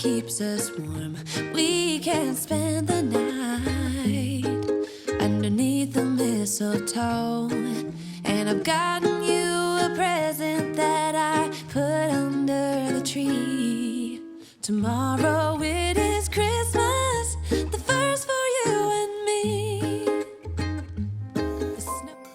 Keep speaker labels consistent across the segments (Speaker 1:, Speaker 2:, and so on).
Speaker 1: keeps us warm. We can spend the night underneath the mistletoe. And I've gotten you a present that I put under the tree. Tomorrow it is Christmas, the first for you and me.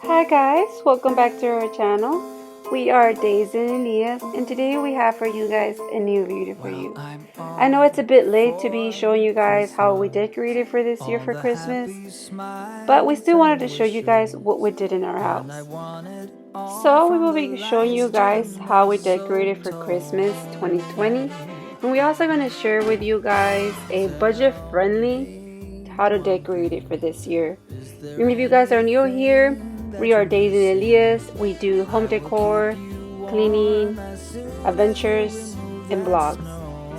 Speaker 2: Hi guys, welcome back to our channel. We are Daisy and Elias, and today we have for you guys a new video for you. I know it's a bit late to be showing you guys how we decorated for this year for Christmas, but we still wanted to show you guys what we did in our house. So we will be showing you guys how we decorated for Christmas 2020, and we're also going to share with you guys a budget-friendly how to decorate it for this year. And if you guys are new here, we are Daisy and Elias. We do home decor, cleaning, adventures, and vlogs.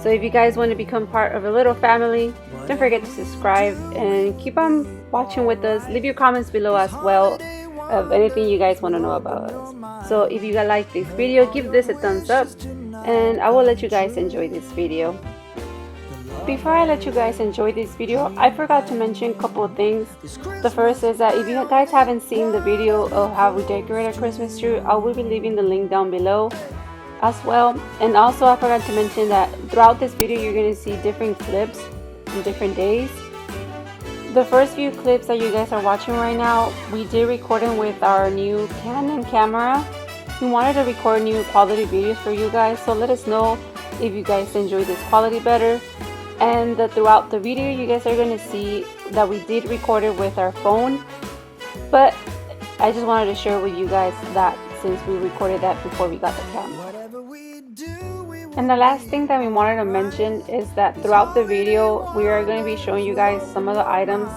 Speaker 2: So if you guys want to become part of a little family, don't forget to subscribe and keep on watching with us. Leave your comments below as well of anything you guys want to know about us. So if you guys like this video, give this a thumbs up, and I will let you guys enjoy this video. Before I let you guys enjoy this video, I forgot to mention a couple of things. The first is that if you guys haven't seen the video of how we decorate our Christmas tree, I will be leaving the link down below as well. And also I forgot to mention that throughout this video you're going to see different clips on different days. The first few clips that you guys are watching right now, we did record them with our new Canon camera. We wanted to record new quality videos for you guys, so let us know if you guys enjoy this quality better. And throughout the video you guys are going to see that we did record it with our phone, but I just wanted to share with you guys that since we recorded that before we got the camera. And the last thing that we wanted to mention is that throughout the video we are going to be showing you guys some of the items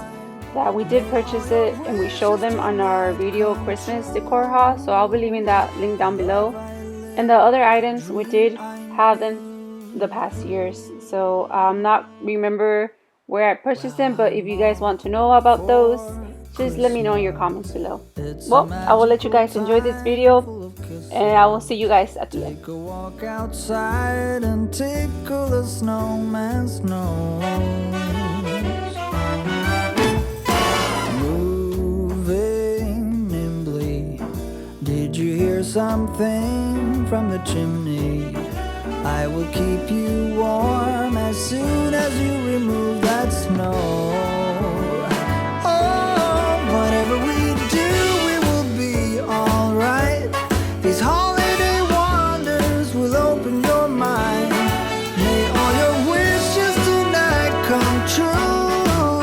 Speaker 2: that we did purchase it, and we show them on our video Christmas decor haul, so I'll be leaving that link down below. And the other items we did have them the past years, so I'm not remember where I purchased them, but if you guys want to know about those, just let me know in your comments below. Well, I will let you guys enjoy this video, and I will see you guys at the end.
Speaker 3: Take a walk outside and tickle the snowman's nose. Moving nimbly, did you hear something from the chimney? I will keep you warm as soon as you remove that snow. Oh, whatever we do, we will be alright. These holiday wonders will open your mind. May all your wishes tonight come true.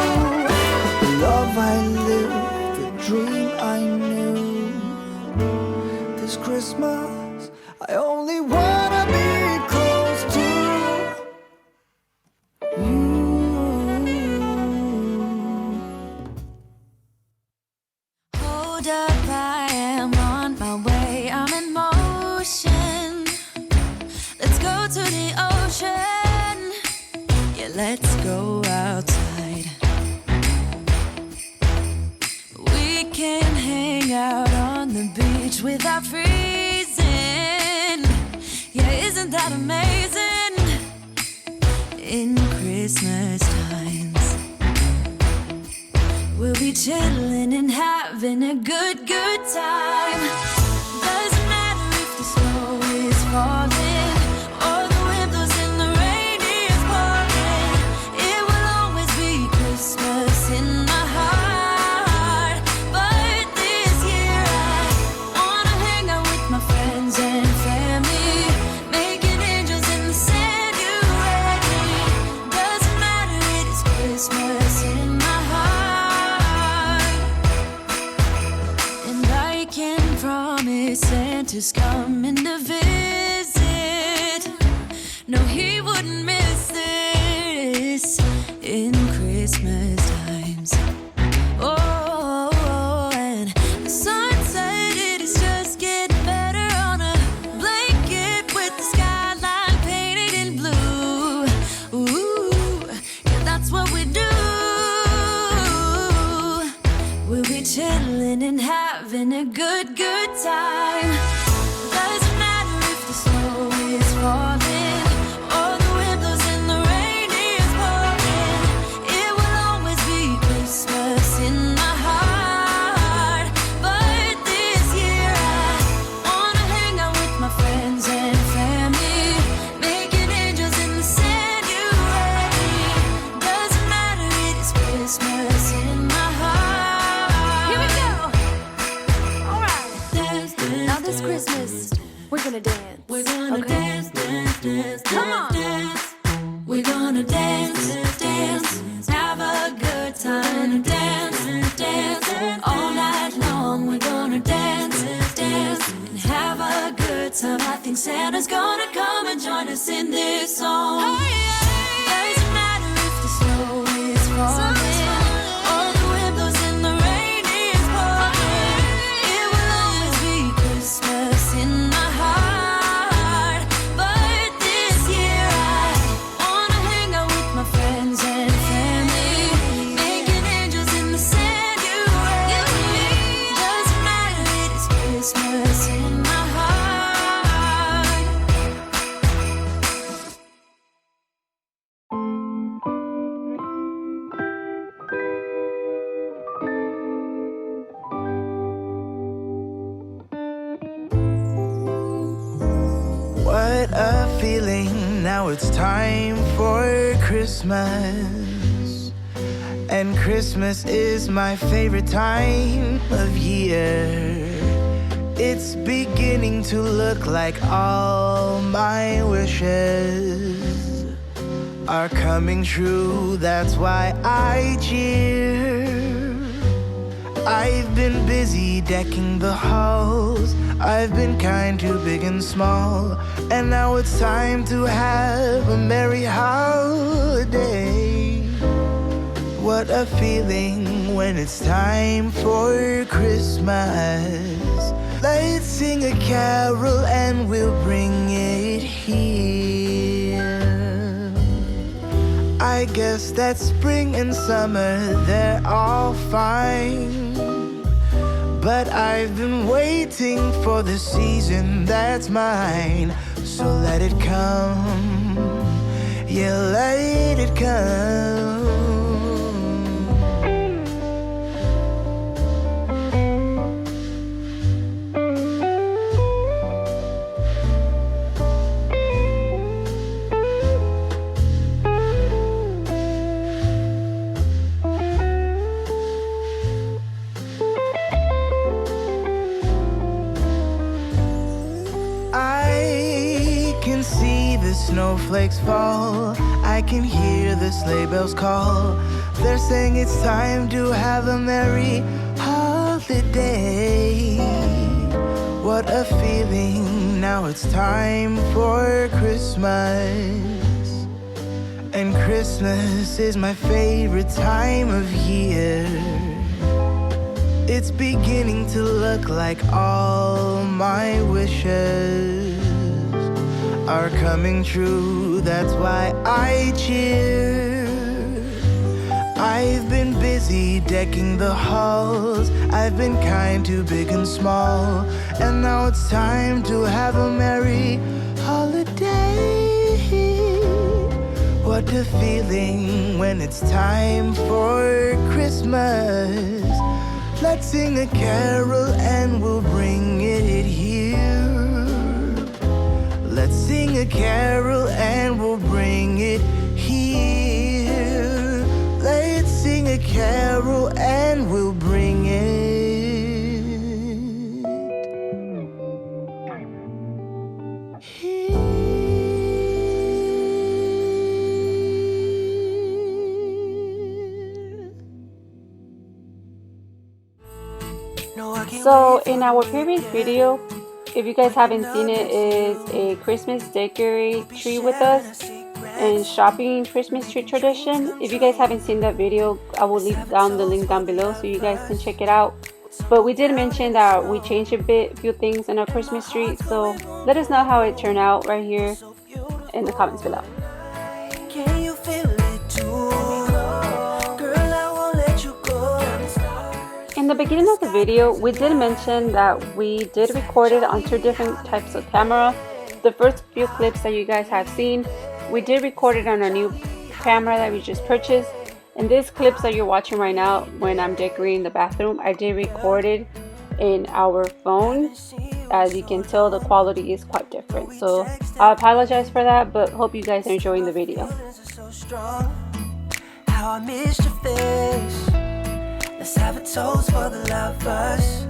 Speaker 3: The love I lived, the dream I knew. This Christmas, I only wanna be close to you.
Speaker 1: Hold up, I am on my way, I'm in motion. Let's go to the ocean. Yeah, let's go outside. We can hang out on the beach without freezing. Yeah, isn't that amazing? In Christmas times, we'll be chilling and having a good time. Doesn't matter if the snow is falling or the wind blows and the rain is pouring. It will always be Christmas in my heart. But this year I wanna hang out with my friends and family, making angels in the sand. You ready? Doesn't matter, it is Christmas in my heart. And I can promise Santa's coming to visit. No, he wouldn't miss this in Christmas times. Oh, and the sunset, it is just getting better on a blanket with the skyline painted in blue. Ooh, yeah, that's what we do. We'll be chilling and having a good time. Doesn't matter if we're gonna dance.
Speaker 4: We're gonna dance, dance, dance,
Speaker 1: Come on.
Speaker 4: dance. We're gonna dance, dance, have a good time. Dance, dance, all night long. We're gonna dance, dance, and have a good time. I think Santa's gonna come and join us in this song. Doesn't matter if the snow is falling or the wind blows and the rain is pouring. It will always be Christmas in my heart. But this year I wanna hang out with my friends and family, making angels in the sand. You and me. Doesn't matter, it is Christmas in my heart.
Speaker 3: What a feeling, now it's time for Christmas. And Christmas is my favorite time of year. It's beginning to look like all my wishes are coming true, that's why I cheer. I've been busy decking the halls, I've been kind to big and small, and now it's time to have a merry holiday. What a feeling when it's time for Christmas. Let's sing a carol and we'll bring it here. I guess that spring and summer, they're all fine, but I've been waiting for the season that's mine. So let it come, yeah, let it come. I can see the snowflakes fall, I can hear the sleigh bells call. They're saying it's time to have a merry holiday. What a feeling, now it's time for Christmas. And Christmas is my favorite time of year. It's beginning to look like all my wishes are coming true, that's why I cheer. I've been busy decking the halls, I've been kind to big and small, and now it's time to have a merry holiday. What a feeling when it's time for Christmas. Let's sing a carol and we'll bring it here. Let's sing a carol and we'll bring it here. Let's sing a carol and we'll bring it here.
Speaker 2: So in our previous video, if you guys haven't seen it, is a Christmas decorate tree with us and shopping Christmas tree tradition. If you guys haven't seen that video, I will leave down the link down below so you guys can check it out. But we did mention that we changed a few things in our Christmas tree, so let us know how it turned out right here in the comments below.
Speaker 3: Can you feel it too? Girl, I won't let you go.
Speaker 2: In the beginning of the video, we did mention that we did record it on 2 different types of camera. The first few clips that you guys have seen, we did record it on our new camera that we just purchased. And these clips that you're watching right now, when I'm decorating the bathroom, I did record it in our phone. As you can tell, the quality is quite different. So I apologize for that, but hope you guys are enjoying the video.
Speaker 3: How I missed your face. Let's have a toast for the lovers.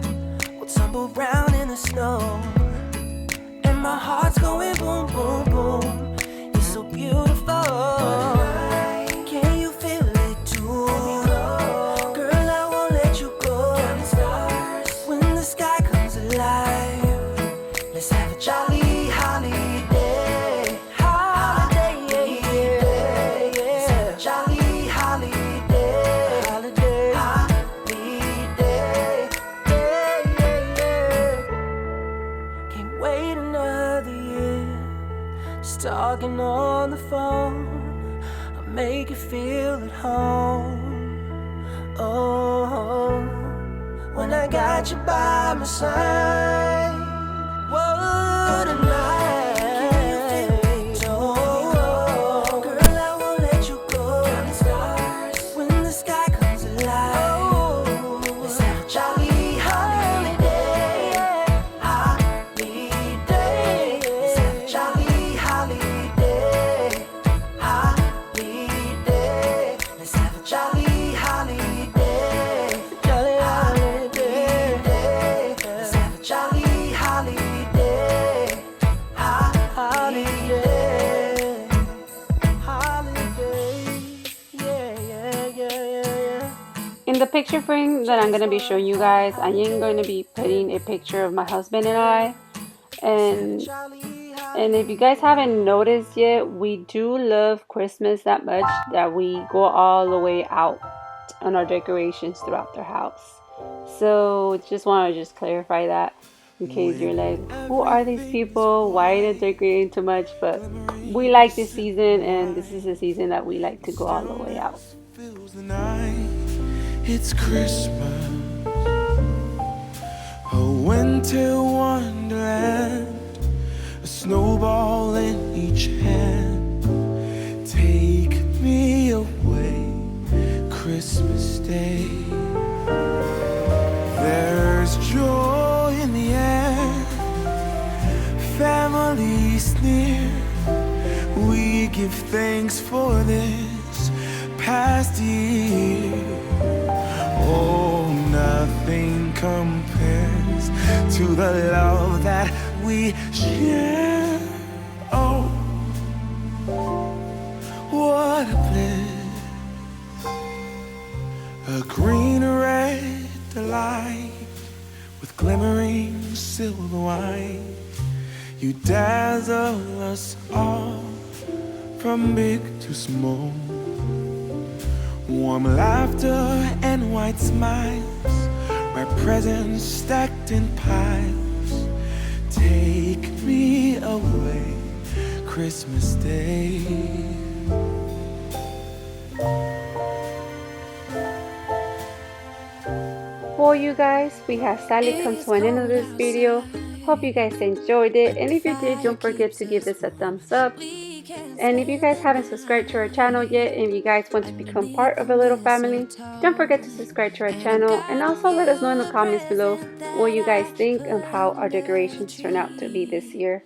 Speaker 3: We'll tumble round in the snow and heart's going boom, boom, boom. You're so beautiful. Can you feel it too? Girl, I won't let you go. When the sky comes alive, let's have a jolly holiday. Holiday, yeah. Let's have a jolly holiday. Holiday, yeah. Can't wait another year. Just talking on the phone, I'll make you feel at home. Oh, when I got you by my side, what a night. Oh, girl, I won't let you go. When the sky comes alive, let's have a jolly holiday. Holiday. Let's have a jolly holiday. Holiday. Let's have a jolly holiday. Jolly holiday. Let's have a jolly holiday. Holiday. Holiday. Yeah.
Speaker 2: In the picture frame that I'm going to be showing you guys, I am going to be putting a picture of my husband and I. And if you guys haven't noticed yet, we do love Christmas that much that we go all the way out on our decorations throughout the house. So just want to clarify that in case you're like, who are these people? Why are they decorating too much? But we like this season, and this is the season that we like to go all the way out.
Speaker 3: Fills the night. It's Christmas, a winter wonderland, a snowball in each hand. Take me away, Christmas Day. There's joy in the air, family's near. We give thanks for this past year. Oh, nothing compares to the love that we share. Oh, what a bliss. A green red delight with glimmering silver wine. You dazzle us all from big to small. Warm laughter and white smiles, my presents stacked in piles. Take me away, Christmas Day.
Speaker 2: For you guys, we have sadly come to an end of this video. Hope you guys enjoyed it, and if you did, don't forget to give this a thumbs up. And if you guys haven't subscribed to our channel yet, and you guys want to become part of a little family, don't forget to subscribe to our channel, and also let us know in the comments below what you guys think of how our decorations turn out to be this year.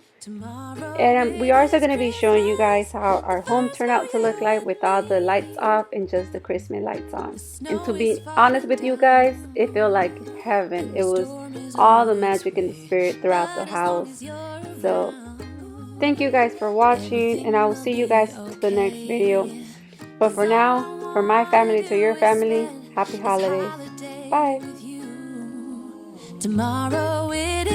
Speaker 2: And we are also going to be showing you guys how our home turned out to look like with all the lights off and just the Christmas lights on. And to be honest with you guys, it felt like heaven. It was all the magic and the spirit throughout the house. So thank you guys for watching, and I will see you guys to the next video. But for now, from my family to your family, happy holidays. Bye.
Speaker 1: Tomorrow it is